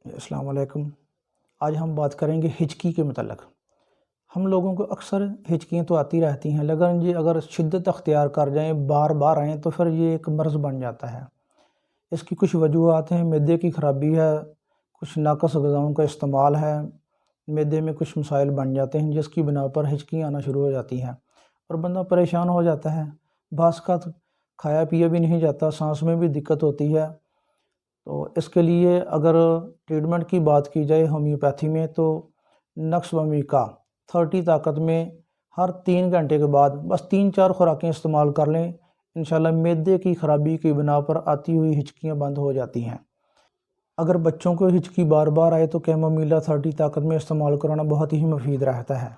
अस्सलाम वालेकुम। आज हम बात करेंगे हिचकी के मतलब। हम लोगों को अक्सर हिचकियाँ तो आती रहती हैं, लेकिन ये अगर शिद्दत अख्तियार कर जाएँ, बार बार आएँ, तो फिर ये एक मर्ज़ बन जाता है। इसकी कुछ वजूहात हैं। मैदे की ख़राबी है, कुछ नाक़िस ग़िज़ाओं का इस्तेमाल है, मैदे में कुछ मसाइल बन जाते हैं जिसकी बिना पर हिचकियाँ आना शुरू हो जाती हैं और बंदा परेशान हो जाता है। बाज़-औक़ात खाया पिया भी नहीं जाता, सांस में भी दिक्कत होती है। तो इसके लिए अगर ट्रीटमेंट की बात की जाए होम्योपैथी में, तो नक्स वमीका 30 ताकत में हर 3 घंटे के बाद बस 3-4 खुराकें इस्तेमाल कर लें, इंशाल्लाह मैदे की ख़राबी की बिना पर आती हुई हिचकियाँ बंद हो जाती हैं। अगर बच्चों को हिचकी बार बार आए तो कैमोमिला 30 ताकत में इस्तेमाल कराना बहुत ही मुफीद रहता है।